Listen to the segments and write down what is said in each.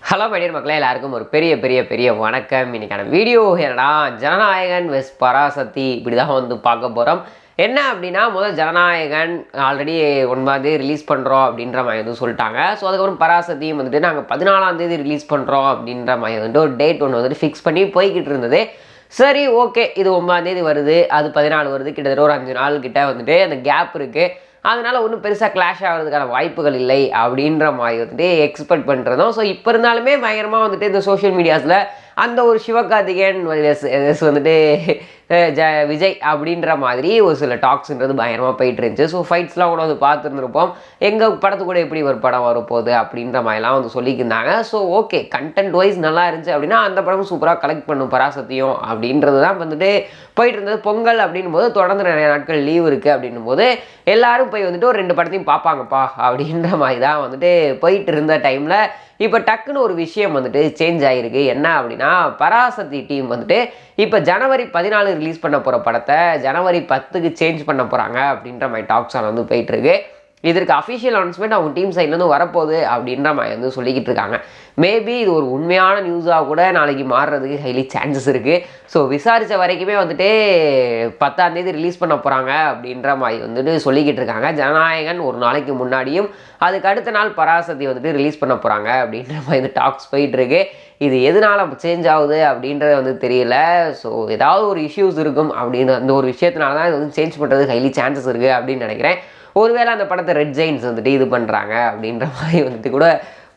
Hello my dear மக்களே, எல்லாருக்கும் ஒரு பெரிய பெரிய பெரிய வணக்கம். இன்னைக்கான வீடியோ என்னன்னா, ஜனநாயகன் வெஸ் பராசக்தி இப்படி தான் வந்து பார்க்க போகிறோம். என்ன அப்படின்னா, முதல் ஜனநாயகன் ஆல்ரெடி 9ஆம் தேதி ரிலீஸ் பண்ணுறோம் அப்படின்ற மாதிரி வந்து சொல்லிட்டாங்க. ஸோ அதுக்கப்புறம் பராசக்தியும் வந்துட்டு நாங்கள் 14ஆம் தேதி ரிலீஸ் பண்ணுறோம் அப்படின்ற மாதிரி வந்துட்டு ஒரு டேட் ஒன்று வந்துட்டு ஃபிக்ஸ் பண்ணி போய்கிட்டு இருந்தது. சரி, ஓகே, இது 9ஆம் தேதி வருது, அது 14 வருது, கிட்டத்தட்ட ஒரு 5 நாள் கிட்ட வந்துட்டு அந்த கேப் இருக்குது. அதனால் ஒன்றும் பெருசாக கிளாஷ் ஆகிறதுக்கான வாய்ப்புகள் இல்லை அப்படின்ற மாதிரி வந்துட்டு எக்ஸ்பெக்ட் பண்ணுறதும். ஸோ இப்போ இருந்தாலுமே பயங்கரமாக வந்துட்டு இந்த சோஷியல் மீடியாஸில் அந்த ஒரு சிவகார்த்திகேயன் வந்துட்டு விஜய் அப்படின்ற மாதிரி ஒரு சில டாக்ஸ்ன்றது பயங்கரமாக போயிட்டு இருந்துச்சு. ஸோ ஃபைட்ஸ்லாம் கூட வந்து பார்த்துருந்துருப்போம். எங்கள் படத்து கூட எப்படி ஒரு படம் வரப்போகுது அப்படின்ற மாதிரிலாம் வந்து சொல்லியிருந்தாங்க. ஸோ ஓகே, கண்டென்ட் வைஸ் நல்லா இருந்துச்சு அப்படின்னா அந்த படமும் சூப்பராக கலெக்ட் பண்ணும் பராசக்தியும் அப்படின்றது தான் வந்துட்டு போயிட்டு இருந்தது. பொங்கல் அப்படின்னும் போது தொடர்ந்து நிறைய நாட்கள் லீவ் இருக்குது அப்படின்னும் போது எல்லாரும் போய் வந்துட்டு ஒரு 2 படத்தையும் பார்ப்பாங்கப்பா அப்படின்ற மாதிரி தான் வந்துட்டு போயிட்டு இருந்த டைமில் இப்போ டக்குன்னு ஒரு விஷயம் வந்துட்டு சேஞ்ச் ஆகிருக்கு. என்ன அப்படின்னா, பராசக்தி டீம் வந்துட்டு இப்போ ஜனவரி 14 ரிலீஸ் பண்ண போகிற படத்தை ஜனவரி 10க்கு சேஞ்ச் பண்ண போகிறாங்க அப்படின்ற மாதிரி டாக்ஸ் வந்து போயிட்டுருக்கு. இதற்கு அஃபிஷியல் அனௌன்ஸ்மெண்ட் அவங்க டீம் சைட்லேருந்து வரப்போகுது அப்படின்ற மாதிரி வந்து சொல்லிக்கிட்டு இருக்காங்க. மேபி இது ஒரு உண்மையான நியூஸாக கூட நாளைக்கு மாறுறதுக்கு ஹைலி சான்சஸ் இருக்குது. ஸோ விசாரித்த வரைக்குமே வந்துட்டு 10ஆம் தேதி ரிலீஸ் பண்ண போகிறாங்க அப்படின்ற மாதிரி வந்துட்டு சொல்லிக்கிட்டு இருக்காங்க. ஜனநாயகன் ஒரு நாளைக்கு முன்னாடியும் அதுக்கு அடுத்த நாள் பராசக்தி வந்துட்டு ரிலீஸ் பண்ண போகிறாங்க அப்படின்ற மாதிரி டாக்ஸ் போயிட்டுருக்கு. இது எதனால் சேஞ்ச் ஆகுது அப்படின்றது வந்து தெரியல. ஸோ ஏதாவது ஒரு இஷ்யூஸ் இருக்கும் அப்படின்னு அந்த ஒரு விஷயத்தினால தான் இது வந்து சேஞ்ச் பண்ணுறது ஹைலி சான்சஸ் இருக்குது அப்படின்னு நினைக்கிறேன். ஒருவேளை அந்த படத்தை ரெட் ஜெயின்ஸ் வந்துட்டு இது பண்ணுறாங்க அப்படின்ற மாதிரி வந்துட்டு கூட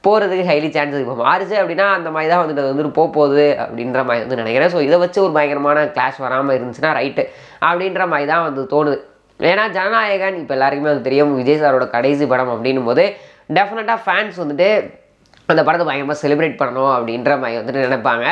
போகிறதுக்கு ஹைலி சான்சஸ் இப்போ மாறுச்சு அப்படின்னா அந்த மாதிரி தான் வந்துட்டு அது வந்துட்டு போகுது அப்படின்ற மாதிரி வந்து நினைக்கிறேன். ஸோ இதை வச்சு ஒரு பயங்கரமான கிளாஷ் வராமல் இருந்துச்சுன்னா ரைட்டு அப்படின்ற மாதிரி தான் வந்து தோணுது. ஏன்னா ஜனநாயகன் இப்போ எல்லாருக்குமே வந்து தெரியும், விஜய் சாரோட கடைசி படம் அப்படின்னும் போது டெஃபினட்டாக ஃபேன்ஸ் வந்துட்டு அந்த படத்தை பயங்கரமாக செலிப்ரேட் பண்ணணும் அப்படின்ற மாதிரி வந்துட்டு நினைப்பாங்க.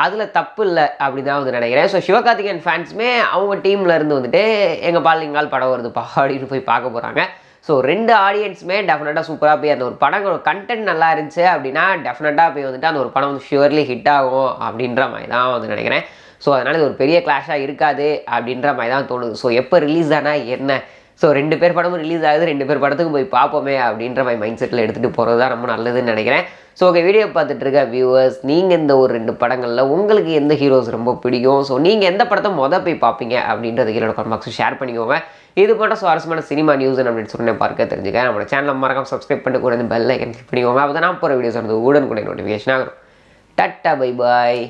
அதில் தப்பு இல்லை அப்படி தான் வந்து நினைக்கிறேன். ஸோ சிவகார்த்திகேயன் ஃபேன்ஸுமே அவங்க டீமில் இருந்து வந்துட்டு எங்கள் பாலிங்கால் படம் வருதுப்பா அப்படின்னு போய் பார்க்க போகிறாங்க. ஸோ 2 ஆடியன்ஸுமே டெஃபினட்டாக சூப்பராக போய் அந்த ஒரு படங்களோட கண்டென்ட் நல்லா இருந்துச்சு அப்படின்னா டெஃபினட்டாக போய் வந்துட்டு அந்த ஒரு படம் வந்து ஷுவர்லி ஹிட் ஆகும் அப்படின்ற மாதிரி தான் வந்து நினைக்கிறேன். ஸோ அதனால் இது ஒரு பெரிய கிளாஷாக இருக்காது அப்படின்ற மாதிரி தான் தோணுது. ஸோ எப்போ ரிலீஸ் ஆனால் என்ன, ஸோ 2 பேர் படமும் ரிலீஸ் ஆகுது, 2 பேர் படத்துக்கும் போய் பார்ப்போமே அப்படின்ற மாதிரி மைண்ட் செட்டில் எடுத்துகிட்டு போகிறது தான் ரொம்ப நல்லதுன்னு நினைக்கிறேன். ஸோ ஓகே, வீடியோ பார்த்துட்டு இருக்க வியூவர்ஸ், நீங்கள் இந்த ஒரு 2 படங்களில் உங்களுக்கு எந்த ஹீரோஸ் ரொம்ப பிடிக்கும், ஸோ நீங்கள் எந்த படத்தை போய் பார்ப்பீங்க அப்படின்றது கீழே கமெண்ட் பாக்ஸில் ஷேர் பண்ணிக்கோங்க. இது போன்ற சுவாரஸ்யமான சினிமா நியூஸ் அப்படின்னு சொல்லி பார்க்க தெரிஞ்சுக்க நம்மளோட சேனலை மறக்காம சப்ஸ்கிரைப் பண்ணிட்டு கூட பெல் ஐக்கன் கிளிக் பண்ணிக்கோங்க. அப்போ தான் நான் போகிற வீடியோஸ் வந்து உடனுக்குடைய நோட்டிஃபிகேஷன் ஆகும். Tata, bye bye.